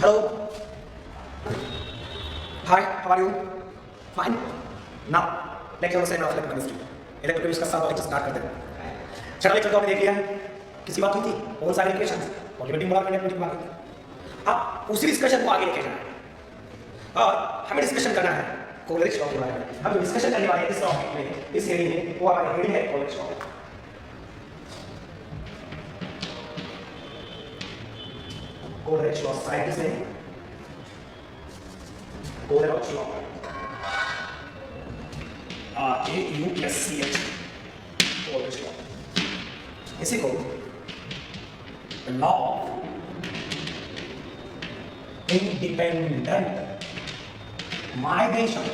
Hello. Hi, how are you? Fine. Now, lecture number 7 of electrochemistry. Electrochemistry का सब lecture start करते हैं। चलो लेक्चर तो हमने देख लिया है। किसी बात हुई थी? कौन सा equation? Politic molar magnetic market. अब उसी डिस्कशन को आगे लेके जाना है। और हमें डिस्कशन करना है कोलेरिक्स लॉ के बारे में। हम डिस्कशन करने वाले हैं इस टॉपिक में, इस सीरीज में, वो हमारी हेडिंग है कोलेरिक्स लॉ। कोलेरिक्स लॉ साइंटिस्ट ने कोलेरिक्स लॉ AUSCH कोलेरिक्स लॉ, इसी को law of independent migration,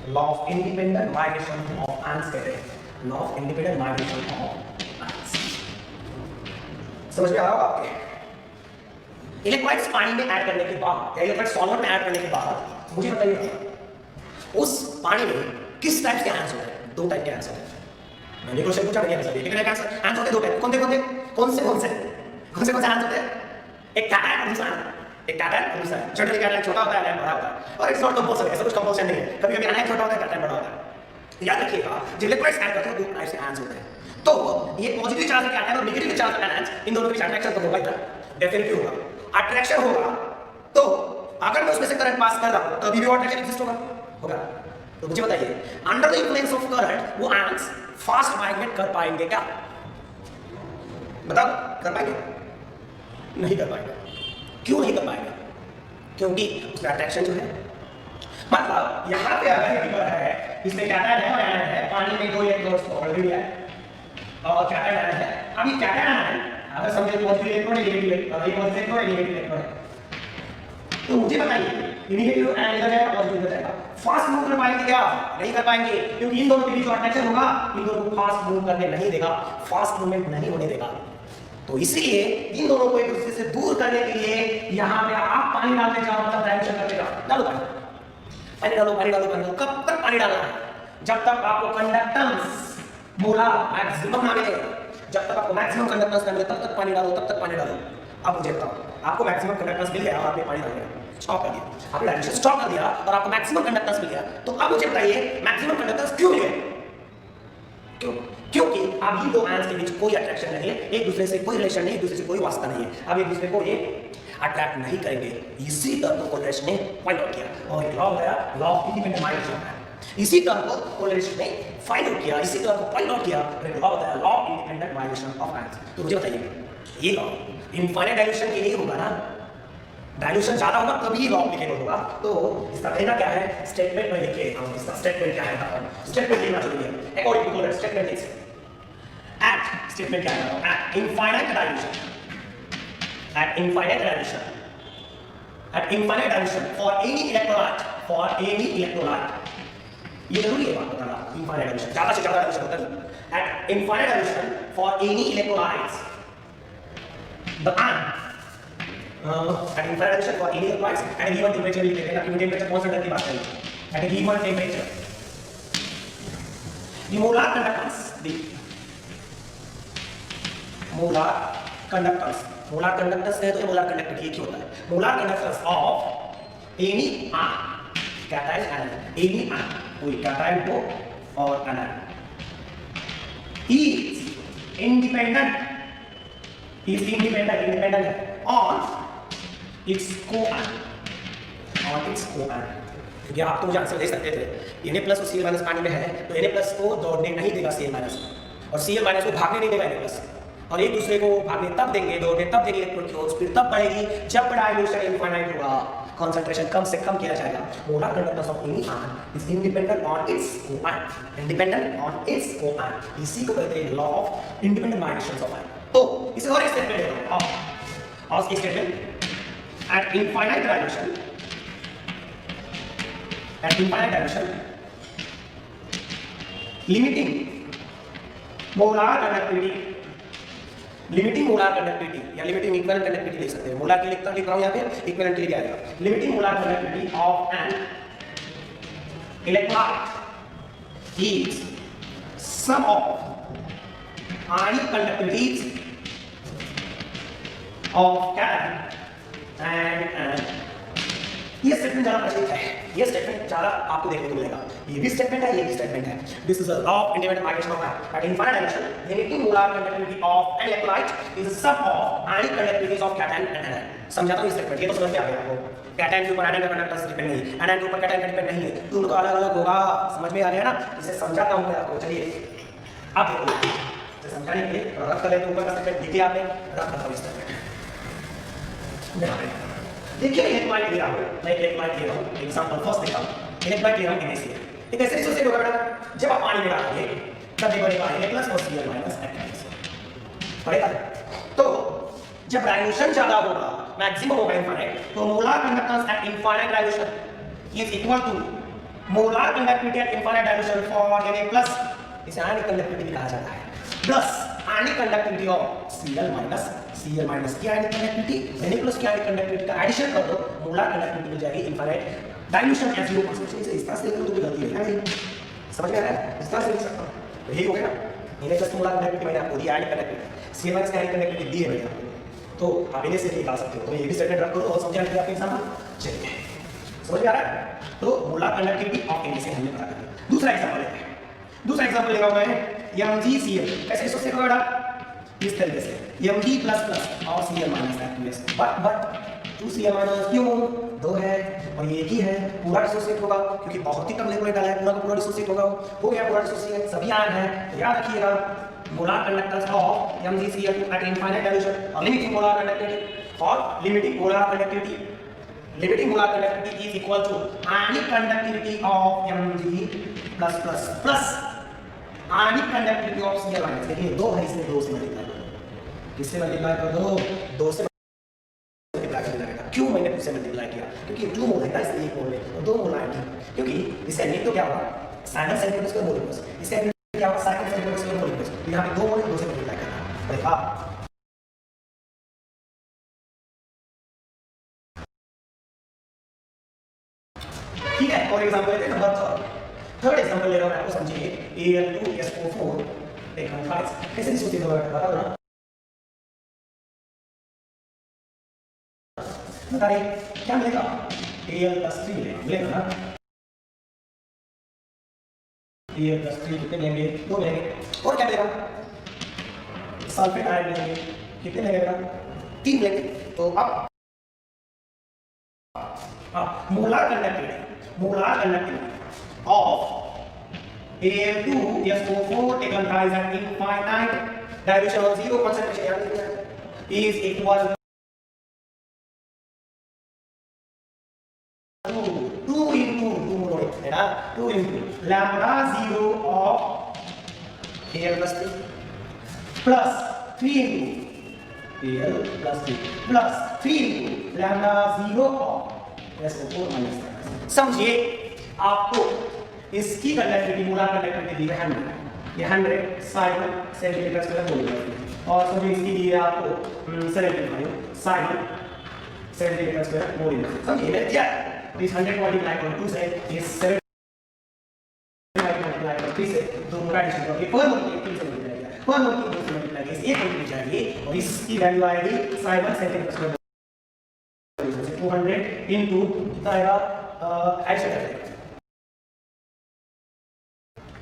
law of independent migration of ants कहते हैं। Law of independent migration of ants समझ में आ रहा होगा आपके? इलेक्ट्रोलाइट्स पानी में ऐड करने के बाद या इलेक्ट्रोलाइट सॉल्वेंट में ऐड करने के बाद मुझे बताइए उस पानी में किस टाइप के आयंस होते हैं? दो टाइप के आयंस होते हैं। मैंने क्वेश्चन पूछा नहीं आंसर देखिए कैसे आयंस होते हैं। दो टाइप। कौन से आयंस होते हैं? एक कैटायन और दूसरा एक कैटायन और दूसरा। जनरली कैटायन छोटा होता है, आयन बड़ा होता है। और इट्स नॉट कंपल्सरी, ऐसा कुछ कंपल्सन नहीं है। कभी-कभी आयन छोटा होता है, कैटायन बड़ा होता है। याद रखिएगा जो इलेक्ट्रोलाइट्स ऐड करते हैं दो टाइप के आयंस होते हैं। तो ये पॉजिटिव चार्ज के कैटायन और नेगेटिव चार्ज के आयंस, इन दोनों के बीच अट्रैक्शन तो होगा ही, डेफिनेटली होगा। अट्रैक्शन होगा तो अगर मैं उसमें से करंट पास कर रहा हूं तो अभी भी अट्रैक्शन एग्जिस्ट होगा। तो मुझे बताइए under the influence of current वो आयंस फास्ट माइग्रेट कर पाएंगे क्या? बताओ, कर पाएंगे? नहीं कर पाएंगे। क्यों नहीं कर पाएंगे? क्योंकि उसका अट्रैक्शन जो है, मतलब यहां पे अगर ये पेपर है, इसमें कैटायन है और एनायन है, पानी में दो इलेक्ट्रॉन्स ऑलरेडी है और कैटायन एनायन है। अब ये कैटायन एनायन अगर समझे पॉजिटिव इलेक्ट्रॉन नेगेटिव इलेक्ट्रॉन, ये पॉजिटिव इलेक्ट्रॉन नेगेटिव इलेक्ट्रॉन, तो मुझे बताइए नेगेटिव एनायन इधर है और पॉजिटिव इधर है, फास्ट मूव कर पाएंगे क्या? नहीं कर पाएंगे, क्योंकि इन दोनों के बीच जो अट्रैक्शन होगा इन दोनों को फास्ट मूव करने नहीं देगा, फास्ट मूवमेंट नहीं होने देगा। तो इसलिए इन दोनों को एक दूसरे से दूर करने के लिए यहां पे आप पानी डालने जाओ, मतलब डायरेक्शन करके जाओ। डालो पानी डालो। कब तक पानी डालना है? जब तक आपको कंडक्टेंस मोलर मैक्सिमम ना मिले, जब तक आपको मैक्सिमम कंडक्टेंस ना मिले तब तक पानी डालो। अब मुझे बताओ, आपको मैक्सिमम कंडक्टेंस मिल गया और आपने पानी डाल दिया, स्टॉप कर दिया, आपने डायरेक्शन स्टॉप कर दिया और आपको मैक्सिमम कंडक्टेंस मिल गया, तो अब मुझे बताइए मैक्सिमम कंडक्टेंस क्यों मिले? क्योंकि अब इन दो आयंस के बीच कोई अट्रैक्शन नहीं है, एक दूसरे से कोई रिलेशन नहीं, एक दूसरे से कोई वास्ता नहीं है। अब एक दूसरे को ये अट्रैक्ट नहीं करेंगे। इसी टर्म को कोलेरिक्स ने पॉइंट आउट किया और एक लॉ है, लॉ ऑफ इंडिपेंडेंट माइग्रेशन। इसी टर्म को कोलेरिक्स ने फाइंड आउट किया, इसी टर्म को पॉइंट आउट किया और एक लॉ बताया, law of independent migration of ions. तो मुझे बताइए ये लॉ इनफाइनाइट डायल्यूशन के लिए होगा ना? डायल्यूशन ज्यादा होगा तभी लॉ एप्लीकेबल होगा। तो इसका कहना क्या है? स्टेटमेंट में लिखिए। हम इसका स्टेटमेंट क्या है? स्टेटमेंट लिखना जरूरी है। According to Kohlrausch's statement is at, statement क्या है? At infinite dilution, at infinite dilution for any electrolyte, ये जरूरी है बात बताना। infinite dilution ज्यादा से ज्यादा dilution होता है। at infinite dilution for any electrolytes, the ion at infinite dilution for any electrolytes at a given temperature, लिख लेते हैं ताकि टेंपरेचर कांस्टेंट की बात करें। at a given temperature the molar conductance है तो ये मोलर कंडक्टिविटी एक ही होता है। Molar conductance of any ion, cation anion, any ion, कोई कैटायन हो और anion, is independent on its coion, क्योंकि आप तो मुझे आंसर दे सकते थे Na+ और Cl- पानी में है तो Na+ को दौड़ने नहीं देगा Cl- और Cl- को भागने नहीं देगा Na+, और एक दूसरे को भागने तब देंगे, दौड़ने तब देंगे, इलेक्ट्रॉन की स्पीड तब बढ़ेगी जब डायल्यूशन इनफाइनाइट होगा, कंसंट्रेशन कम से कम किया जाएगा। Molar conductance of any ion is independent on its coion, इसी को कहते हैं law of independent migration of ion. तो इसे और एक स्टेटमेंट लेते हैं और इस statement at infinite dilution limiting molar conductivity या लिमिटिंग इक्विवेलेंट कंडक्टिविटी लिख सकते हैं। मोलर के लिख रहा हूं यहां पे, इक्विवेलेंट के लिए आ जाएगा। Limiting molar conductivity of an electrolyte is sum of ionic conductivities of cation and ये स्टेटमेंट ज़्यादा प्रचलित है, ये स्टेटमेंट ज़्यादा आपको देखने को मिलेगा। ये भी स्टेटमेंट है, ये भी स्टेटमेंट है। This is a law of independent migration of matter at infinite dimension the native molar conductivity of an electrolyte is the sum of ionic conductivities of cation and anion. समझाता हूं इस statement, ये तो समझ में आ गया आपको। कैटायन के ऊपर आयनिक का कंडक्टेंस डिपेंड नहीं है, एनायन के ऊपर कैटायन का डिपेंड नहीं है, तो उनका अलग-अलग होगा। समझ में आ गया ना? इसे समझाता हूं मैं आपको। चलिए अब देखो, इसे समझाने के लिए रख कर ऊपर का स्टेटमेंट लिखिए आपने, रख दो इस स्टेटमेंट। देखिए इलेक्ट्रोलाइट ले रहा हूं मैं, इलेक्ट्रोलाइट ले रहा हूं, एग्जांपल फर्स्ट देखा इलेक्ट्रोलाइट ले रहा हूं NaCl। एक ऐसे रिसोर्स होगा बेटा, जब आप पानी में डालोगे तब ये बनेगा Na+ और Cl- H+। पढ़ेगा तो जब डाइल्यूशन ज्यादा होगा, मैक्सिमम होगा इनफाइनाइट, तो molar conductance at infinite dilution is equal to molar conductivity at infinite dilution for Na+, इसे आयनिक कंडक्टिविटी कहा जाता है, plus ionic conductivity of Cl- की आयनिक कंडक्टिविटी Na+ की आयनिक कंडक्टिविटी का एडिशन कर दो, मोलर कंडक्टिविटी मिल जाएगी इनफाइनाइट डाइल्यूशन एट 0%। इस तरह से देखो तो कोई गलती नहीं है, समझ में आ रहा है? इस तरह से लिख सकता हूं, तो यही हो गया ना। Na+ मोलर कंडक्टिविटी मैंने आपको दी, आयनिक कंडक्टिविटी Cl- की आयनिक कंडक्टिविटी दी है मैंने आपको, तो आप इन्हें से निकाल सकते हो। तो ये भी स्टेटमेंट रख करो और समझा लिया आपके एग्जाम में। चलिए समझ में आ रहा है? तो मोलर कंडक्टिविटी ऑफ Na से हमने पता कर लिया। दूसरा एग्जांपल लेते हैं, दूसरा एग्जांपल ले रहा हूं मैं MgCl। कैसे इसको सेव होगा इस तरीके से Mg++ और Cl- बट 2Cl- क्यों? 2 है और ये एक ही है, पूरा डिसोसिएट होगा क्योंकि बहुत ही कम इलेक्ट्रॉन डाला है, पूरा का पूरा डिसोसिएट होगा। हो गया पूरा डिसोसिएट, सभी आयन है। तो याद रखिएगा molar conductance of MgCl at infinite dilution और लिमिटिंग मोलर कंडक्टिविटी और limiting molar conductivity is equal to ionic conductivity of Mg++ plus ionic conductivity of Cl-। देखिए 2 है, इसमें 2 से मल्टीप्लाई कर दो, किससे मल्टीप्लाई कर दो? 2 से मल्टीप्लाई करना है। क्यों मैंने 2 से मल्टीप्लाई किया? क्योंकि 2 मोल है इसलिए 1 मोल है और 2 मोल आएंगे, क्योंकि इसका नहीं तो क्या होगा sinus centimetre square mole inverse, इसका क्या होगा sinus centimetre square mole inverse. तो यहां पे 2 मोल 2 से मल्टीप्लाई करना है। अरे वाह, ठीक है। और एग्जांपल लेते हैं नंबर थर्ड एग्जांपल ले रहा हूं मैं आपको, समझिए Al2SO4 कैसे डिसोसिएट होगा बताओ ना, बताइए क्या मिलेगा? Al+3 मिलेगा ना, Al+3 कितने मिलेंगे? 2 मिलेंगे। और क्या मिलेगा? सल्फेट आयन मिलेंगे, कितने मिलेगा? 3 मिलेंगे। तो अब molar conductivity of Al2SO4 taken rise at infinite dilution or 0 concentration is equal to 2 into lambda 0 of Al+3 plus 3 into Al+3 plus 3 into lambda 0 of SO4 - समझिए आपको इसकी कंडक्टिविटी मोलर कंडक्टिविटी दी है 100, ये 100 साइमन सेंटीमीटर स्क्वायर मोल है, और समझिए इसकी दी है आपको 75 साइमन सेंटीमीटर स्क्वायर मोल है। समझिए मैंने दिया तो इस 100 मल्टीप्लाई करो 2 से, इस 7 मल्टीप्लाई करो 3 से, दोनों का एडिशन करो, पर मोल की 3 से मल्टीप्लाई किया, पर मोल की 2 से मल्टीप्लाई किया, इस 1 मल्टीप्लाई जाएगी और इसकी वैल्यू आएगी साइमन सेंटीमीटर स्क्वायर 200 इनटू कितना आएगा एडिशन करेंगे,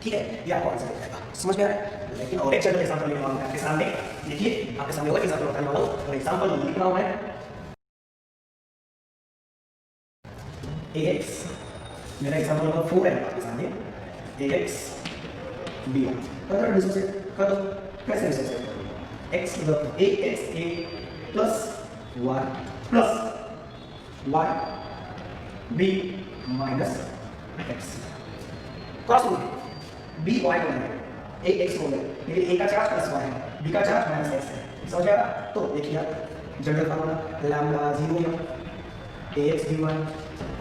ठीक है। ये आपको आंसर मिल जाएगा, समझ में आ रहा है? लेकिन और एक जनरल एग्जांपल लिख रहा हूं आपके सामने, देखिए आपके सामने और एग्जांपल बताने वाला हूं और एग्जांपल लिख रहा हूं मैं AX, मेरा एग्जांपल नंबर 4 है आपके सामने, AX B1 अगर डिसोसिएट कर दो, कैसे डिसोसिएट करोगे? x equal AXA plus y plus y b minus x cross हो गया, b y हो गया, a x हो गया, लेकिन a का चार्ज प्लस y है, b का चार्ज माइनस x है, समझ आया? तो देखिए general formula lambda 0 ax b1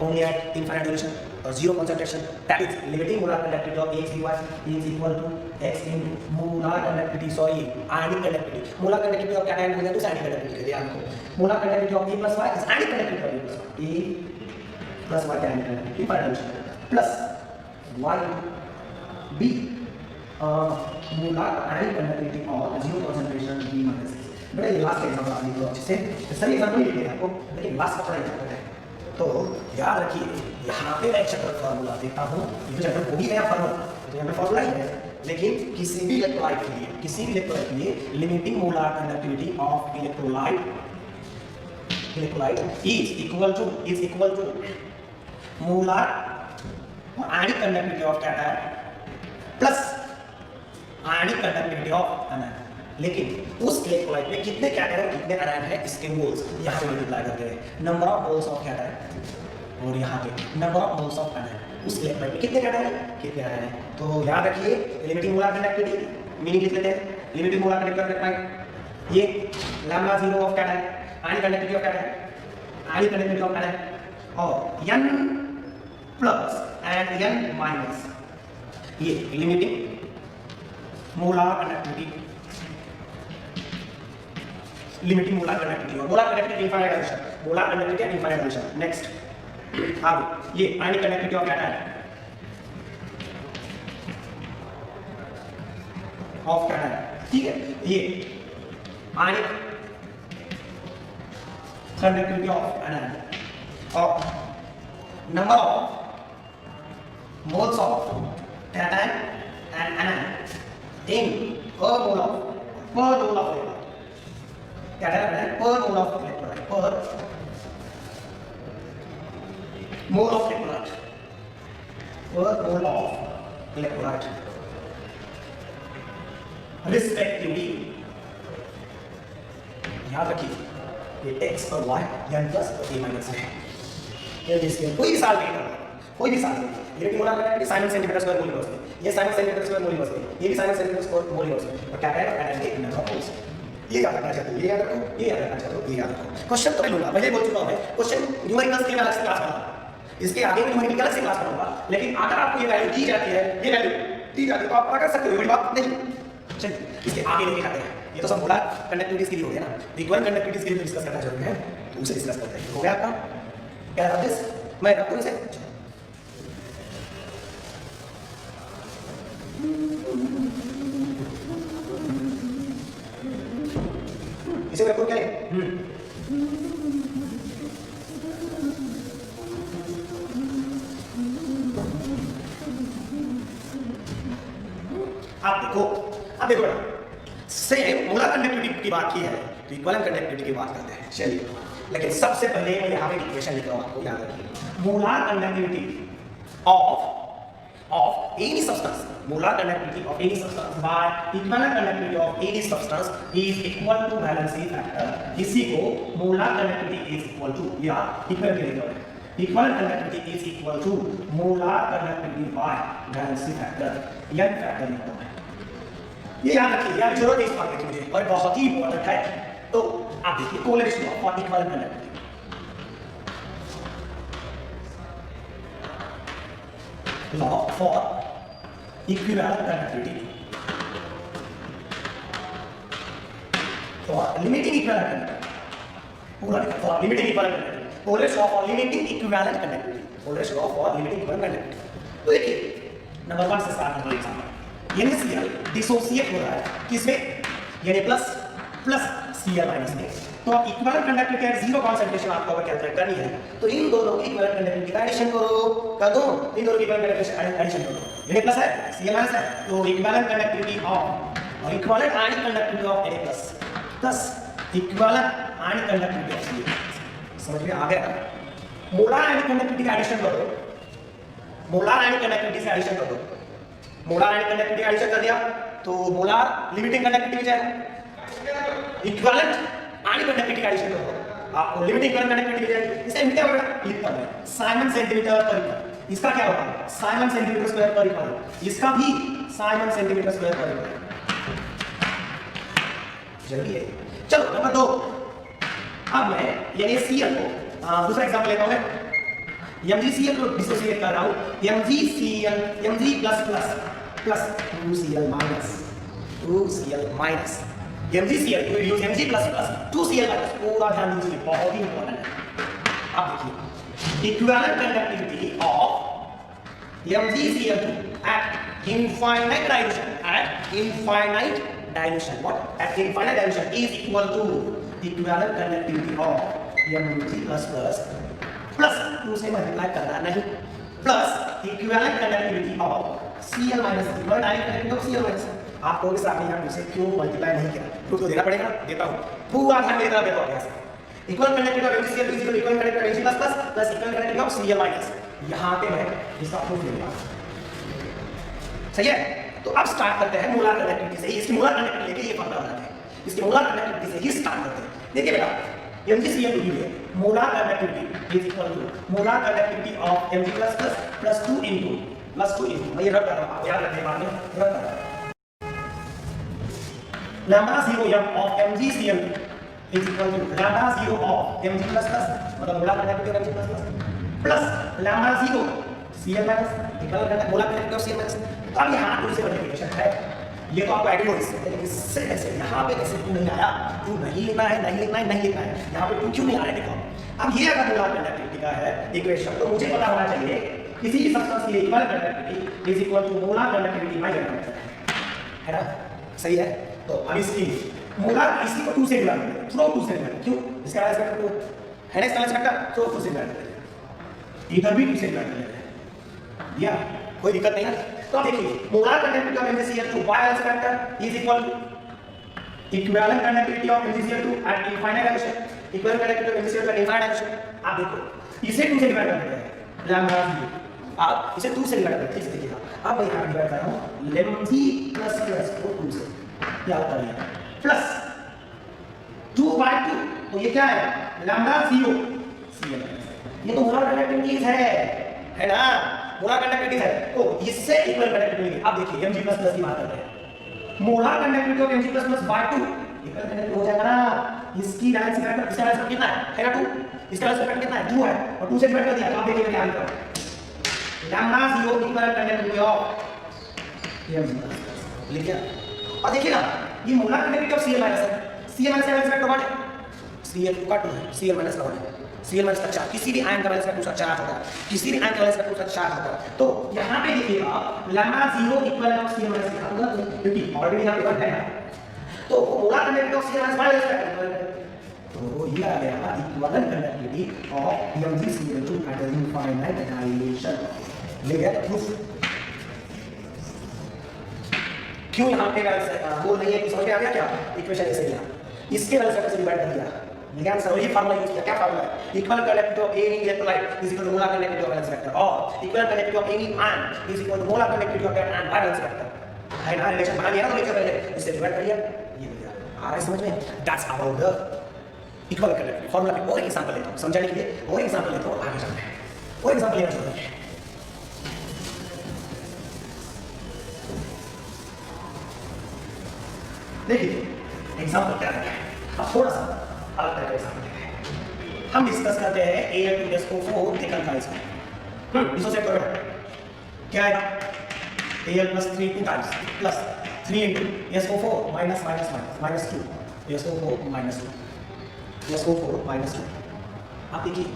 only at infinite dilution or 0 concentration, that is limiting molar conductivity of ax by is equal to x into molar conductivity, sorry ionic conductivity, molar conductivity of cation is equal to ionic conductivity, ध्यान रखो molar conductivity of a plus y is ionic conductivity of a plus y ionic conductivity infinite dilution plus y b molar ionic conductivity of 0 concentration b minus x, बेटा ये last example आप लिख लो अच्छे से, सही example लिख लिया आपको, लेकिन लास्ट का थोड़ा इंपॉर्टेंट है। तो याद रखिए यहाँ पे मैं एक चैप्टर फार्मूला देता हूँ, ये तो चैप्टर हो ही गया फार्मूला, तो यहाँ पे फार्मूला ही है, लेकिन किसी भी इलेक्ट्रोलाइट के लिए, किसी भी इलेक्ट्रोलाइट के लिए limiting molar conductivity of electrolyte is equal to molar ionic conductivity of cation plus ionic conductivity of anion। लेकिन उस इलेक्ट्रोलाइट में कितने कैटायन कितने आयन है इसके मोल्स यहाँ पे मल्टीप्लाई करते हैं, number of moles of cation और यहाँ पे number of moles of ion, उस इलेक्ट्रोलाइट में कितने कैटायन है कितने आयन है। तो याद रखिए लिमिटिंग मोलार कंडक्टिविटी मीनिंग लिख लेते हैं, लिमिटिंग मोलार कंडक्टिविटी ये lambda 0 of cation, ionic conductivity of cation, ionic conductivity of ion और n plus and n minus ये limiting molar conductivity, limiting molar conductivity और molar conductivity infinite relation, molar conductivity and infinite relation. Next आगे ये आयनिक conductivity of cation ठीक है, ये आयनिक conductivity of anion or number of moles of cation and anion in per mole of electrolyte, cation and anion per mole of electrolyte, per mole of electrolyte, per mole of electrolyte respectively। याद रखिए ये x और y यानी plus और a minus है, ये इसके कोई भी साल नहीं करना, कोई भी साल नहीं, ये molar conductivity siemens centimetre square mole universe, ये siemens centimetre square mole universe, ये भी siemens centimetre square mole universe और कैटायन और एनायन के नंबर ऑफ मोल्स। ये याद रखना चाहते हो, ये याद रखो, ये याद रखना चाहते हो, ये याद रखो। क्वेश्चन तो मैं लूंगा, पहले बोल चुका हूं मैं, क्वेश्चन न्यूमेरिकल्स के लिए अलग से क्लास बनाऊंगा, इसके आगे भी न्यूमेरिकल अलग से क्लास बनाऊंगा, लेकिन अगर आपको ये वैल्यू दी जाती है, ये वैल्यू दी जाती है तो आप पता कर सकते हो, बड़ी बात नहीं। चलिए इसके आगे लेके जाते हैं, ये तो सब मोलार कंडक्टिविटीज के लिए हो गया ना, इक्वल कंडक्टिविटीज के लिए डिस्कस करना जरूरी है, तो उसे डिस्कस करते हैं। हो गया आपका क्या है दिस, मैं रखूं इसे, इसे रखूं क्या है आप देखो बेटा, सेम मोलार कंडक्टिविटी की बात की है तो इक्विवेलेंट कंडक्टिविटी की बात करते हैं। चलिए लेकिन सबसे पहले मैं यहाँ पे इक्वेशन लिख रहा हूँ, आपको याद रखिए molar conductivity of any substance, molar conductivity of any substance by equivalent conductivity of any substance is equal to valency factor. इसी को molar conductivity is equal to या equivalent conductivity is equal to molar conductivity by valency factor, n factor लिखता हूं। ये याद रखिए, यार जरूरत है इस बात की मुझे और बहुत ही इंपॉर्टेंट है। तो आप देखिए Kohlrausch law for equivalent conductivity, law for equivalent conductivity for limiting equivalent conductivity, पूरा लिखा for limiting equivalent conductivity, Kohlrausch law for limiting equivalent conductivity, Kohlrausch law for limiting equivalent conductivity. तो देखिए नंबर 1 से start करते हैं example, NaCl dissociate हो रहा है किसमें, यानी प्लस Cl माइनस में, तो आप equivalent conductivity eight zero concentration आपको अगर कैलकुलेट करनी है तो इन दोनों की इक्विवेलेंट कंडक्टिविटी का एडिशन करो, कर दो इन दोनों की इक्विवेलेंट कंडक्टिविटी एडिशन करो, यानी प्लस है Cl माइनस है तो इक्विवेलेंट कंडक्टिविटी ऑफ और equivalent ionic conductivity of Na plus equivalent ionic conductivity of Cl। समझ में आ गया? मोलार आयनिक कंडक्टिविटी का एडिशन करो, मोलार आयनिक कंडक्टिविटी से एडिशन कर दो, मोलार आयनिक कंडक्टिविटी का एडिशन कर दिया तो मोलार लिमिटिंग कंडक्टिविटी जाएगा, इक्विवेलेंट आयनिक कंडक्टिविटी का एडिशन कर दो आपको लिमिटिंग कंडक्टिविटी जाएगी। इसका क्या होगा, लिखता हूं साइमन सेंटीमीटर पर इक्वल, इसका क्या होगा साइमन सेंटीमीटर स्क्वायर पर इक्वल, इसका भी साइमन सेंटीमीटर स्क्वायर पर इक्वल। जल्दी है, चलो नंबर 2। अब मैं यानी Cl को दूसरा एग्जांपल लेता हूं, MgCl को डिसोसिएट कर रहा हूं, MgCl Mg plus 2Cl minus MgCl को use Mg plus 2Cl minus, पूरा ध्यान दीजिए बहुत ही इंपॉर्टेंट है। अब देखिए equivalent conductivity of MgCl at infinite direction, eight infinite dilution. What? At infinite dilution is equal to equivalent conductivity of Mg plus 2 से multiply करना नहीं, plus equivalent conductivity of Cl minus equivalent conductivity of Cl minus. आपको इस आपने यहाँ से क्यों multiply नहीं किया, प्रूफ तो देना पड़ेगा, देता हूँ पूरा ध्यान मेरी तरफ देखो अभ्यास। Equivalent conductivity of MgCl is equal equivalent conductivity of Mg plus equivalent conductivity of Cl minus. यहाँ पे मैं इसका प्रूफ दूंगा, सही है। तो अब स्टार्ट करते हैं मोलार कंडक्टिविटी से ही, इसकी मोलार कंडक्टिविटी लेके ये फॉर्मूला बनाते हैं, इसकी मोलार कंडक्टिविटी से ही स्टार्ट करते हैं। देखिए बेटा MgCl two the molar conductivity is equal to molar conductivity of Mg plus 2 into मैं ये रख रहा हूं, याद रखने बाद में रख रहा हूं lambda 0 m of MgCl is equal to lambda 0 of Mg मतलब molar conductivity of Mg plus lambda 0 Cl minus equal molar conductivity of Cl minus. अब यहां टू से मल्टीप्लिकेशन है, ये तो आपको आइडिया हो इससे ऐसे यहाँ पे कैसे क्यों नहीं आया, क्यों नहीं लिखना है, नहीं लिखना है, नहीं लिखना है, यहाँ पे क्यों नहीं आ रहा है देखो। अब ये अगर मोलार कंडक्टिविटी का है इक्वेशन तो मुझे पता होना चाहिए किसी भी सब्सटेंस की equivalent conductivity is equal to molar conductivity minus temperature, है ना, सही है। तो अब इसकी मोलार इसी को 2 से डिवाइड करें, थ्रो 2 से डिवाइड, क्यों इसका आंसर कर दो है ना, इसका आंसर का थ्रो 2 से डिवाइड करें, इधर भी 2 से डिवाइड करें, या कोई दिक्कत नहीं है। तो देखिए molar conductivity of MgCl two balance factor is equal to equivalent conductivity of MgCl two at infinite dimension, equivalent conductivity of MgCl two at infinite dimension. आप देखो इसे 2 से डिवाइड करते हैं लैम्डा 0, आप इसे 2 से डिवाइड करते हैं, ठीक से देखिएगा। अब मैं यहां डिवाइड कर रहा हूं Mg प्लस को 2 से, क्या होता है प्लस 2/2, तो ये क्या है लैम्डा 0 Cl, ये तो मोलार कंडक्टिविटी है ना, मोलार कंडक्टिविटी है तो इससे इक्वल कंडक्टिविटी। अब देखिए Mg की बात करते हैं, molar conductivity of Mg by 2 equal conductivity हो जाएगा ना, इसकी बैलेंस फैक्टर इसका बैलेंस कितना है ना 2, इसका बैलेंस फैक्टर कितना है 2 है, और 2 से डिवाइड कर दिया तो आप देखिए क्या लिखा है lambda 0 equal conductivity of Mg लिख दिया। और देखिए ना ये molar conductivity of Cl minus है, Cl माइनस का बैलेंस फैक्टर व्हाट है Cl का 2 है, Cl माइनस का 1 है, Cl माइनस का 4, किसी भी आयन का बैलेंस फैक्टर 4 होगा, किसी भी आयन का बैलेंस फैक्टर 4 होगा। तो यहां पे देखिएगा lambda 0 equal of Cl minus लिखा होगा क्योंकि ऑलरेडी यहां पे 1 है ना, तो molar conductivity of Cl minus balance factor, तो ये आ गया equivalent conductivity of MgCl two at infinite dilution. ले गया प्रूफ, क्यों यहां पे वो नहीं है, समझ में आ गया क्या इक्वेशन ऐसे लिया, इसके बैलेंस फैक्टर से डिवाइड कर दिया, विज्ञान से ये फार्मूला यूज किया, क्या फार्मूला है equal conductivity of any electrolyte is equal to molar conductivity of balance factor, और equal conductivity of any ion is equal to molar conductivity of that ion by balance factor, है ना, relation बना लिया ना lecture पहले, इससे divide कर दिया, ये लिया आ रहा है समझ में। That's about the equal conductivity formula पे। और एक एग्जांपल लेता हूं समझाने के लिए, और एग्जांपल लेता हूं आगे चलते हैं, और एग्जांपल लेना चाहते हैं। देखिए एग्जांपल क्या है, अब थोड़ा सा अलग तरह का एग्जांपल लेते हैं, हम डिस्कस करते हैं Al2SO4 टेकन था इसमें, इसको चेक करो क्या आएगा Al plus 3 2 times plus 3 into SO4 minus minus minus minus 2 SO4 minus 2 SO4 minus 2। आप देखिए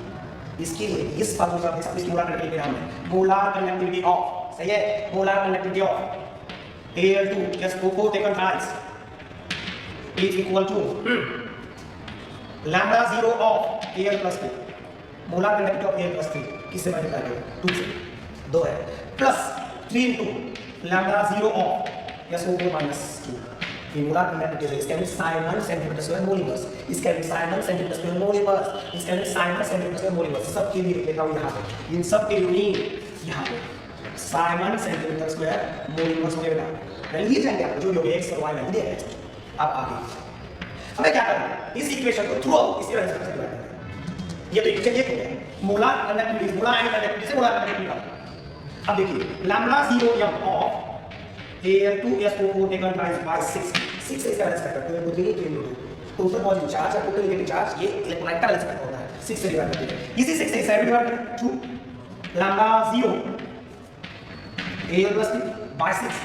इसके लिए इस फार्मूला के साथ इस मोलार कंडक्टिविटी नाम है मोलार कंडक्टिविटी ऑफ, सही है, molar conductivity of Al2SO4 taken times is equal to lambda 0 of Al plus 2, molar conductivity of Al plus 3 किससे मल्टीप्लाई करें 2 से, 2 है, plus 3 into lambda 0 of SO4 minus 2, ये मोलार कंडक्टिविटी है, इसका Simon centimetre square mole inverse, इसका Simon centimetre square mole inverse, इसका Simon centimetre square mole inverse, सब के लिए लिख लेता हूं यहां पे, इन सब के यूनिट यहां पे Simon centimetre square mole inverse हो जाएगा, वैल्यू दिए जाएंगे आपको जो भी होगा x और y वैल्यू दिया है। अब आगे हमें क्या करना है, इस इक्वेशन को थ्रू आउट इसी वजह से डिवाइड करना है, ये तो इक्वेशन ये हो गया molar conductivity, molar ion conductivity से मोलार कंडक्टिविटी। अब देखिए lambda 0 m of Al2SO4 taken by 6 इसका बैलेंस फैक्टर तो ये मुझे टोटल पॉजिटिव चार्ज है, टोटल नेगेटिव चार्ज, ये इलेक्ट्रोलाइट का बैलेंस फैक्टर होता है, 6 से डिवाइड करते हैं, इसी 6 से 7 डिवाइड करें 2 लैम्डा 0 Al plus 3 by 6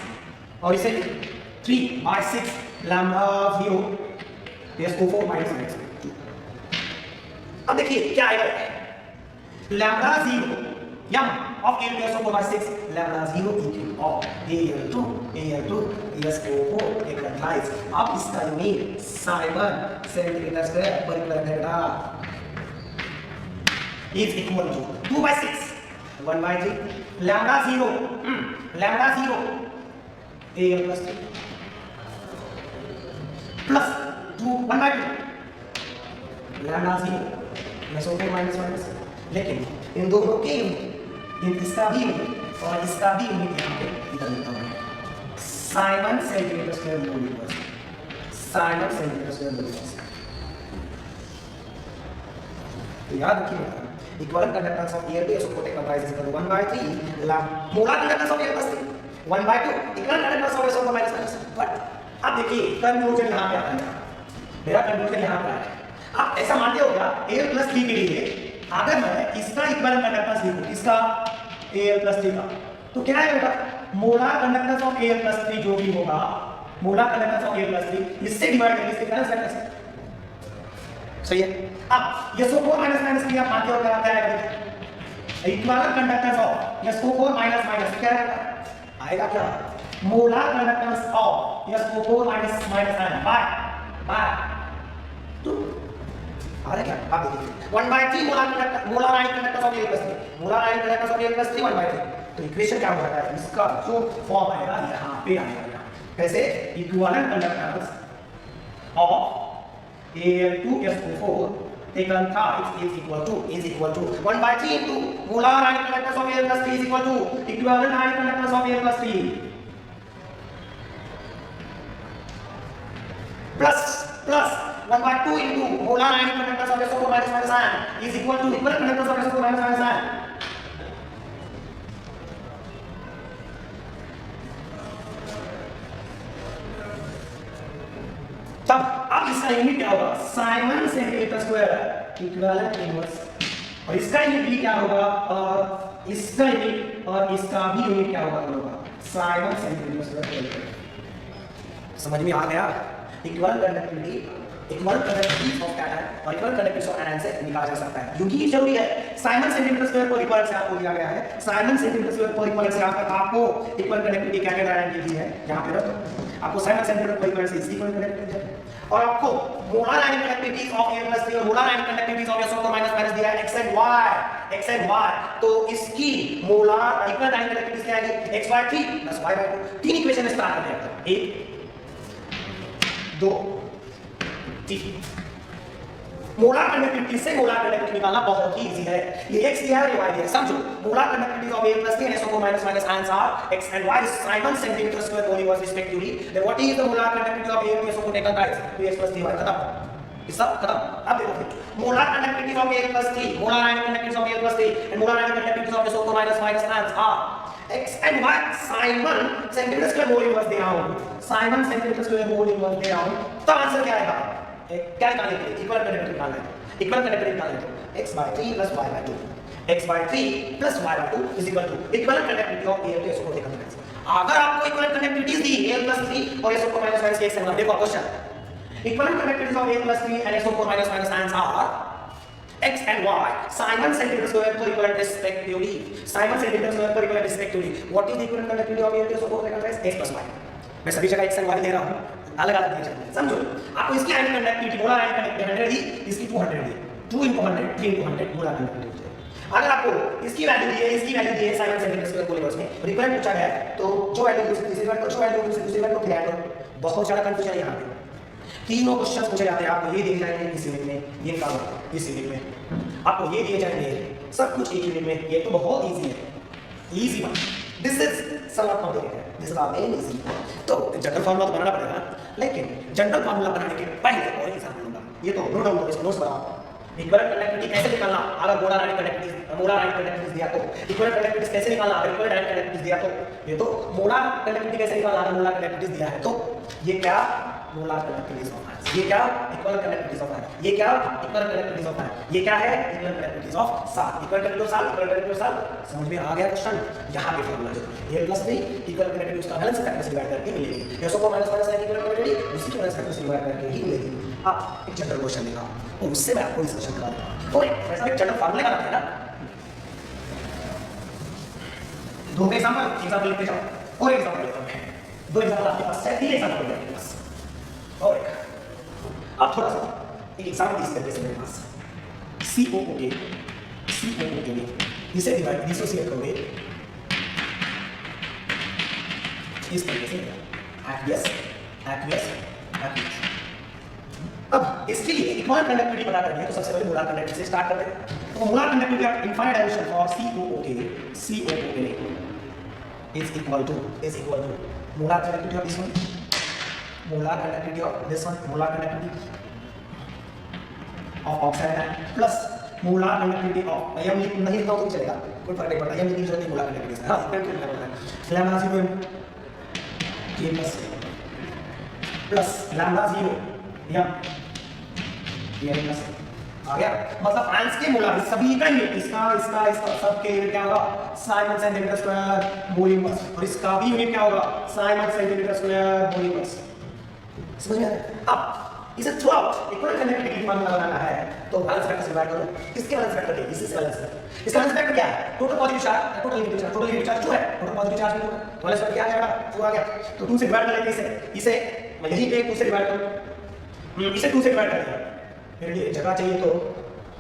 और इसे 3 by 6 लैम्डा 0 SO4 minus 2। अब देखिए क्या आएगा lambda 0 m of AL2SO4 by 6 lambda 0 equal of AL2 AL2SO4 equalise. अब इसका यूनिट साइमन सेंटीमीटर स्क्वायर पर kilometre is equal to 2 by 6 1 by 3 lambda 0 AL plus 3 plus 2 1 by 2 lambda 0 plus okay minus. लेकिन इन दोनों के यूनिट इसका भी unit और इसका भी यूनिट यहाँ पे इधर लिखा हुआ है Simon centimetre square mole inverse Simon centimetre square mole inverse. तो याद रखिए equivalent conductance of AL2SO4 comprise is equal to 1 by 3 molar conductance of AL plus 3 1 by 2 equivalent conductance of SO4 minus minus। But अब देखिए conclusion यहाँ पे आता है, मेरा कंक्लूजन यहाँ पे है। आप ऐसा मानते हो क्या AL plus 3 के लिए अगर मैं इसका इक्विवेलेंट कंडक्टेंस लिखूं इसका AL plus 3 का तो क्या है बेटा molar conductance of AL plus 3 जो भी होगा molar conductance of AL plus 3 इससे डिवाइड करके इसके बैलेंस कर सकते हैं। सही है। अब SO4 माइनस माइनस की आप मानते हो क्या आता है equivalent conductance of SO4 minus minus क्या आएगा क्या molar conductance of SO4 minus minus by तो आ रहा क्या आप देखिए 1 by 3 molar ionic conductance of AL plus 3 molar ionic conductance of AL plus 3 1 by 3 तो इक्वेशन क्या हो जाता है इसका जो फॉर्म आएगा यहां पे आएगा कैसे equivalent conductance of AL2SO4 taken thrice is equal to 1 by 3 into molar ionic conductance of AL plus 3 is equal to equivalent ionic conductance of AL plus 3 plus 1 by 2 into molar ionic conductance of SO4 minus minus ion is equal to equivalent conductance of SO4 minus minus ion। तब अब इसका unit क्या होगा Simon centimetre square equivalent inverse और इसका unit भी क्या होगा और इसका यूनिट और इसका भी यूनिट क्या होगा साइमन सेंटीमीटर स्क्वायर। समझ में आ गया equivalent conductivity equivalent conductivity of cation और इक्विवेलेंट कंडक्टिविटी ऑफ एनायन से निकाला जा सकता है क्योंकि ये जरूरी है। साइमन सेंटीमीटर स्क्वायर को इक्विवेलेंट से आपको दिया गया है साइमन सेंटीमीटर स्क्वायर को इक्विवेलेंट से आपको इक्विवेलेंट कंडक्टिविटी कैटायन आयन की दी है यहां पे रखो आपको साइमन सेंटीमीटर को इक्विवेलेंट से इसकी कंडक्टिविटी और आपको molar ionic conductivities of AL plus 3 और molar ionic conductivities of SO4 minus minus दिया है x and y तो इसकी मोलार इक्विवेलेंट आयनिक कंडक्टिविटीज क्या आएगी x by 3 plus y by 2 तीन इक्वेशन में स्टार्ट करते हैं 1 2 3। मोलार कंडक्टिविटी से मोलार कंडक्टिविटी निकालना बहुत ही इजी है ये x दिया है y दिया है समझो molar conductivity of AL plus 3 and SO4 minus minus ions are x and y Simon centimeter square per unit respectively then what is the molar conductivity of AL to SO4 taken twice 2x plus 3y खत्म ये सब खत्म। अब देखो molar conductivity of AL plus 3 molar ionic conductivity of AL plus 3 and molar ionic conductivity of SO4 minus minus ions are x and y Simon centimeter square mole inverse दे रहा हूं Simon centimeter square mole inverse दे रहा हूं तो answer क्या आएगा क्या निकालने के लिए इक्वल कंडक्टिविटी निकालना है इक्वल कंडक्टिविटी निकालना है x by 3 plus y by 2 x by 3 plus y by 2 is equal to equal conductivity of AL to SO4 देखा मैंने। अगर आपको इक्वल कंडक्टिविटीज दी AL plus 3 और SO4 minus minus के x and y देखो question equal conductivities of AL plus 3 and SO4 minus minus ions are x and y Simon centimeter square per equivalent respectively Simon centimeter square per equivalent respectively what is the equivalent conductivity of AL to SO4 taken twice x plus y मैं सभी जगह x and y ले रहा हूं अलग अलग दिए जाते हैं समझो आपको इसकी आयनिक कंडक्टिविटी मोलार आयनिक कंडक्टिविटी 100 दी इसकी 200 दी 2 into 100 3 into 100 मोलार कंडक्टिविटी। अगर आपको इसकी वैल्यू दी है इसकी वैल्यू दी है Simon centimetre square mole inverse में रिक्वायर्ड पूछा गया है तो जो वैल्यू दूसरी तीसरी वैल्यू जो वैल्यू दूसरी वैल्यू को ऐड करो बहुत ज्यादा कंफ्यूजन है यहां पे तीनों क्वेश्चंस पूछे जाते हैं आपको ये दिए जाएंगे इस यूनिट में ये काम इस यूनिट में आपको ये दिए जाएंगे सब कुछ एक यूनिट में ये तो बहुत इजी है easy one this is somewhat complicated this is very easy तो जनरल फार्मूला तो बनाना पड़ेगा लेकिन जनरल फार्मूला बनाने के पहले और एग्जांपल दूंगा ये तो नोट डाउन करो इसको नोट्स बनाओ इक्विवेलेंट कंडक्टिविटी कैसे निकालना अगर मोलार आयनिक कंडक्टिविटीज दिया तो इक्विवेलेंट कंडक्टिविटीज कैसे निकालना अगर इक्विवेलेंट आयनिक कंडक्टिविटीज दिया तो ये तो मोलार कंडक्टिविटी कैसे निकालना अगर मोलार कंडक्टिविटीज दिया है तो ये क्या मोलार कंडक्टिविटीज ऑफ आयंस ये क्या इक्विवेलेंट कंडक्टिविटीज ऑफ आयंस ये क्या इक्विवेलेंट कंडक्टिविटीज ऑफ आयंस ये क्या है इक्विवेलेंट कंडक्टिविटीज ऑफ साल इक्विवेलेंट कंडक्टिविटीज ऑफ साल इक्विवेलेंट कंडक्टिविटीज ऑफ साल समझ में आ गया क्वेश्चन यहां पे फार्मूला जो ये प्लस में इक्विवेलेंट कंडक्टिविटीज का बैलेंस फैक्टर से डिवाइड करके मिलेगी ये SO4 minus minus equivalent conductivity उसी के बैलेंस फैक्टर से डिवाइड करके ही मिलेगी। आप एक जनरल क्वेश्चन लिखा और उससे मैं आपको डिस्कशन करा दूंगा और वैसा एक जनरल फार्मूला का है ना दो एग्जांपल लिखते जाओ और एग्जांपल लेता हूं मैं। दो एग्जांपल आपके पास है, तीन एग्जांपल हो गए बस। और एक आप थोड़ा सा एक एग्जांपल इस तरीके से मेरे पास COOK इसे डिसोसिएट करोगे इस तरीके से एक्वियस। अब इसके लिए इक्वल कंडक्टिविटी पता करनी है तो सबसे पहले मोलार कंडक्टिविटी से स्टार्ट करते हैं। तो molar conductivity of infinite dimension for COOK is equal to molar conductivity of this one, molar conductivity of this one, molar conductivity of oxide plus molar conductivity of यम नहीं लिखना तो चलेगा, कोई फर्क नहीं पड़ता, यम लिखने की जरूरत नहीं molar conductivity है। हाँ बिल्कुल लिखना पड़ता है लैम्डा 0 K प्लस लैम्डा 0 यम ये प्लस आ गया। मतलब आंस के मोलार सभी का ही इसका सबके यूनिट क्या होगा Simon centimetre square mole inverse, और इसका भी यूनिट क्या होगा Simon centimetre square mole inverse. समझ में आ रहा है? अब इसे थ्रू आउट इक्वल कंडक्टिविटी मामला बनाना है तो बैलेंस फैक्टर से डिवाइड करो। किसके बैलेंस फैक्टर के? इससे बैलेंस फैक्टर। इसका बैलेंस फैक्टर क्या है? Total positive charge, total negative charge 2 है, टोटल पॉजिटिव चार्ज भी 2 है, बैलेंस फैक्टर क्या आ जाएगा 2 आ गया। तो 2 से डिवाइड कर लेते हैं इसे मैं यहीं पे 2 से डिवाइड करूं, इसे 2 से डिवाइड कर दिया। मेरे लिए जगह चाहिए तो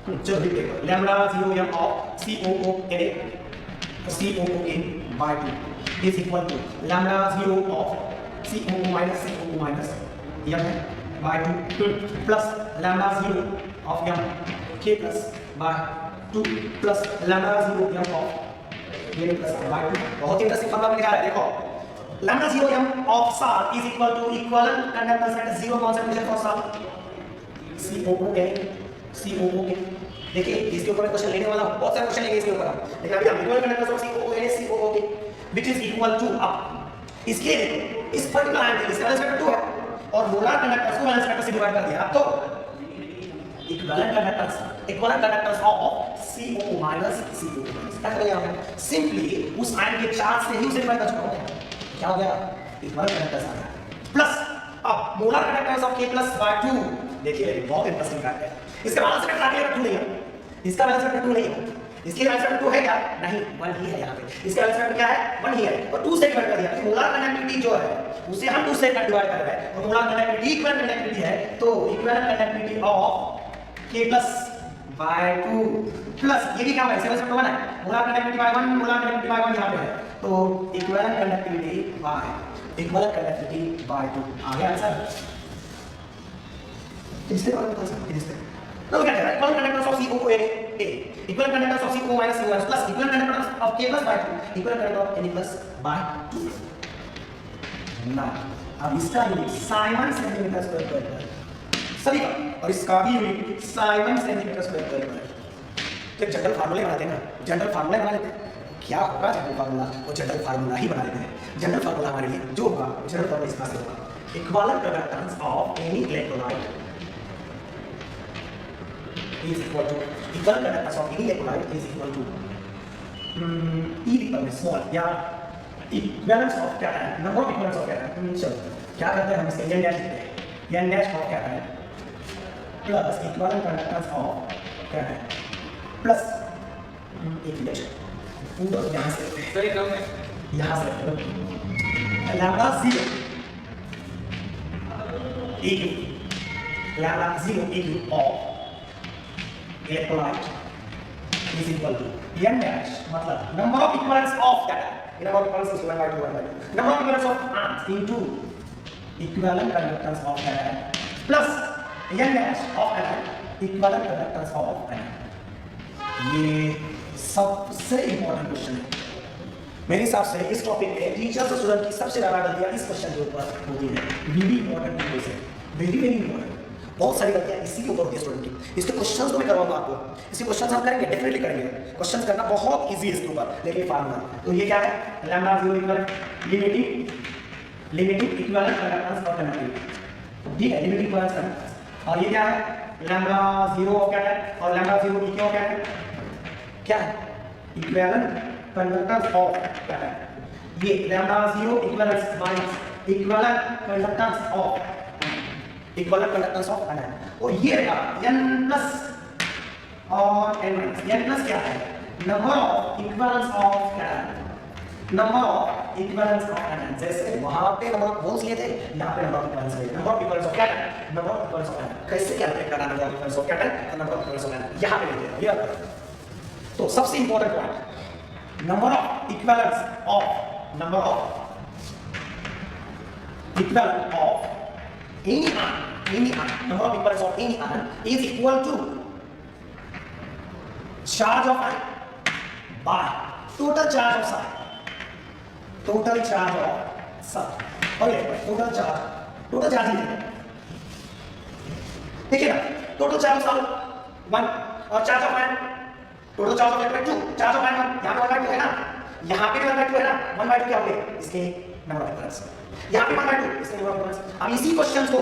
चलो लिख देगा lambda 0 m of COOK by 2 is equal to lambda 0 of COO minus m by 2 plus lambda 0 of m K plus by 2 plus lambda 0 m of K plus by 2। बहुत इंटरेस्टिंग फॉर्मूला निकाला है, देखो lambda 0 m of salt is equal to equivalent conductance at 0 concentration for salt COOK। देखिए इसके ऊपर मैं question लेने वाला हूं, बहुत सारे क्वेश्चन लेंगे इसके ऊपर, लेकिन अभी हम equal conductance of COOK which is equal to अब इसके देखो इस पर्टिकुलर एंगल इसका बैलेंस फैक्टर 2 है और मोलार कंडक्टेंस को बैलेंस फैक्टर से डिवाइड कर दिया तो equivalent conductance of COO minus COO क्या करेंगे हम सिंपली उस आयन के चार्ज से ही उसे डिवाइड कर चुका हूं, क्या हो गया इक्विवेलेंट कंडक्टेंस आ गया प्लस अब molar conductance of K plus by 2। देखिए बहुत इंटरेस्टिंग बात है, इसका बैलेंस फैक्टर आगे 2 नहीं है, इसका बैलेंस फैक्टर 2 नहीं है, इसकी बैलेंस फैक्टर 2 है क्या नहीं 1 ही है यहाँ पे, इसका बैलेंस फैक्टर क्या है 1 ही है और 2 से डिवाइड कर दिया। तो मोलार कंडक्टिविटी जो है उसे हम 2 से डिवाइड कर रहे हैं और मोलार कंडक्टिविटी इक्विवेलेंट कंडक्टिविटी है तो equivalent conductivity of K plus by 2 plus ये भी क्या है 7 1 है molar conductivity by 1 molar conductivity by 1 यहाँ पे है तो इक्विवेलेंट कंडक्टिविटी बाय 2 आ गया आंसर। इससे और कौन सा इससे now look at that equal conductance of COO equal conductance of COO minus COO plus equal conductance of K plus by 2 equal conductance of N plus by 2। now अब इसका unit siemens centimetre square पर है सभी का और इसका भी unit siemens centimetre square पर है। तो जनरल फार्मूले बनाते हैं ना, जनरल फार्मूला बना लेते हैं, क्या होगा जनरल फार्मूला वो जनरल फार्मूला ही बना लेते हैं। जनरल फार्मूला हमारे लिए जो होगा जनरल फार्मूला इस तरह से होगा equivalent conductance of any electrolyte is equal to equivalent conductance of any electrolyte is equal to E the small या equivalence of क्या है number of equivalence of क्या है चलो क्या करते हैं हम इसके n dash लिखते हैं n dash of क्या है plus equivalent conductance of क्या है plus एक इक्वेशन उधर यहाँ से सही कम है यहाँ से lambda 0 eq lambda 0 eq of electrolyte is equal to n dash मतलब number of equivalents of that number of equivalents is 1 by 2 number of equivalents of atoms into equivalent conductance of that plus n dash of atom equivalent conductance of atom। ये सबसे important question है मेरे हिसाब से इस topic पे teachers और student की सबसे ज्यादा गलतियां इस क्वेश्चन के ऊपर होती है। Very important question very important, बहुत सारी गलतियां इसी के ऊपर होती है स्टूडेंट की। इसके क्वेश्चंस तो मैं करवाऊंगा आपको, इसके क्वेश्चंस हम करेंगे डेफिनेटली करेंगे, क्वेश्चंस करना बहुत इजी है इसके ऊपर। देखिए फार्मूला तो ये क्या है lambda 0 equal limiting equivalent conductance of conductivity, ठीक है लिमिटिंग इक्विवेलेंस कंडक्टेंस। और ये क्या है लैम्डा 0 क्या है और लैम्डा 0 की क्या है इक्विवेलेंट कंडक्टेंस ऑफ क्या है ये lambda 0 equivalence minus equivalent conductance of equivalent conductance of N और ये रहेगा n प्लस और n माइनस n प्लस क्या है नंबर ऑफ इक्विवेलेंस ऑफ क्या है number of equivalence of anion, जैसे वहां पे नंबर ऑफ मोल्स लिए थे, यहाँ पे नंबर ऑफ इक्विवेलेंस लिए, number of equivalence of cation, number of equivalence of anion, कैसे कैलकुलेट करना number of equivalence of cation और number of equivalence of anion, यहाँ पे लिखे ये अलग। तो सबसे important point, number of equivalence of number of equivalent of any ion, number of equivalents of any ion is equal to charge of ion by total charge of psi, total charge of psi, okay, total charge ही है, ठीक है ना, total charge of psi 1 और charge of ion, total charge of electron 2, charge of ion 1, यहाँ पे 1/2 है ना, यहाँ पे भी 1/2 है ना, 1/2 क्या हो गया इसके नंबर ऑफ इक्विवेलेंस, यहाँ पे 1/2 इसके नंबर ऑफ इक्विवेलेंस। अब इसी क्वेश्चन को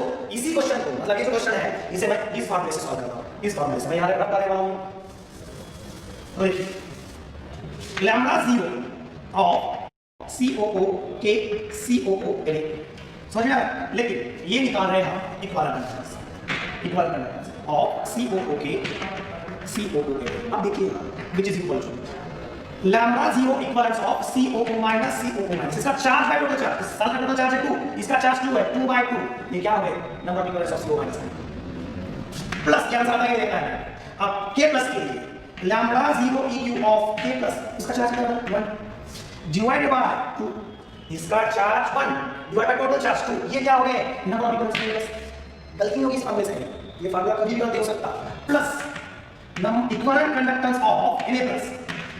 मतलब ये जो क्वेश्चन है इसे मैं इस फॉर्मूले से सॉल्व कर रहा हूँ, इस फॉर्मूले से मैं यहाँ रख पा रहा हूँ, तो लैम्डा 0 ऑफ COO के COO समझ में आया, लेकिन ये निकाल रहे हैं हम इक्वल कंडक्टेंस ऑफ COO के COO के। अब देखिए which is equal to lambda 0 equivalence of COO minus COO minus, इसका चार्ज बाय टोटल चार्ज, इसका टोटल चार्ज है 2, इसका चार्ज 2 है, 2/2, ये क्या हो गया number of equivalence of COO minus plus क्या आंसर आता है ये देखना है। अब K प्लस के लिए lambda 0 EU of K plus, इसका चार्ज क्या होगा 1 डिवाइडेड बाय 2, इसका charge 1 divide by total charge 2, ये क्या हो गया नंबर ऑफ इक्विवेलेंस। गलती होगी इस फॉर्मूले से, ये फॉर्मूला कभी भी गलत हो सकता, plus equivalent conductance of Na plus,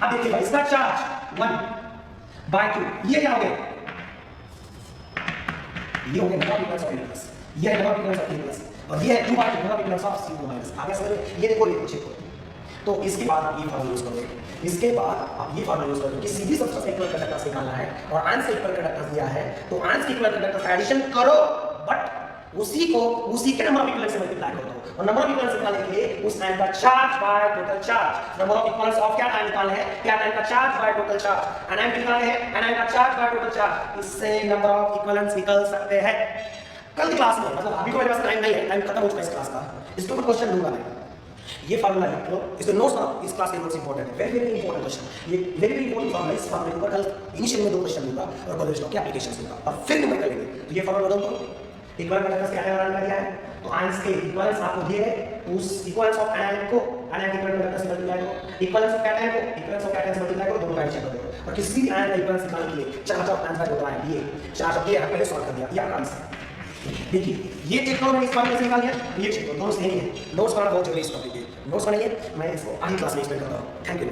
अब देखिए भाई इसका चार्ज 1/2, ये क्या हो गया, ये हो गया number of equivalence of Na plus, ये है number of equivalence of Na plus, और ये है 2/2 number of equivalence of COO minus. आगे समझ में, ये देखो ये पूछे तो इसके बाद आप ये फॉर्मूला यूज करोगे, इसके बाद आप ये फॉर्मूला यूज करोगे कि सीधी सबस्टेंस का इक्वल कंडक्टेंस निकालना है और आंसर इक्वल कंडक्टेंस दिया है, तो आंसर इक्वल कंडक्टेंस का एडिशन करो, बट उसी के नंबर ऑफ इक्विवेलेंस से मल्टीप्लाई कर दो, और नंबर ऑफ इक्विवेलेंस निकालने के लिए उस आयन का charge by total charge, number of equivalence of क्या आयन निकालना है, क्या आयन का charge by total charge, ion निकालना है, आयन का चार्ज बाय टोटल चार्ज, इससे नंबर ऑफ इक्विवेलेंस निकल सकते हैं। कल की क्लास में, मतलब अभी तो मेरे पास टाइम नहीं है, टाइम खत्म हो चुका है इस क्लास का, इसके ऊपर क्वेश्चन दूंगा मैं, ये फार्मूला लिख लो, इसके नोट्स बनाओ, इस क्लास के नोट्स इंपॉर्टेंट है, वेरी वेरी इंपॉर्टेंट क्वेश्चन, ये वेरी वेरी इंपॉर्टेंट फार्मूला, इस फार्मूले के ऊपर कल इनिशियल में 2 क्वेश्चन दूंगा और कॉलेज लॉ के एप्लीकेशंस दूंगा और फिर नंबर करेंगे। तो ये फार्मूला बदल दो, इक्वल कंडक्टेंस क्या है, तो आयंस के इक्विवेलेंस आपको दिए गए, उस इक्विवेलेंस ऑफ एनायन को एनायन के इक्वल कंडक्टेंस से मल्टीप्लाई करो, इक्विवेलेंस ऑफ कैटायन को इक्विवेलेंस ऑफ कैटायन से मल्टीप्लाई करो, दोनों का एडिशन कर दो, और किसी भी आयन का इक्विवेलेंस निकालने के लिए charge of ions by total ion, ये चार्ज ऑफ ये पहले सॉल्व कर दिया, ये आपका आंसर। देखिए ये चेक करो, मैंने इस फॉर्मूले से निकाल दिया, ये चेक करो, दोनों सेम ही है, नोट्स बनाना बहुत जरूरी है इस टॉपिक के, नोट्स बनाइए, मैं इसको आगे क्लास में एक्सप्लेन करता हूं। Thank you.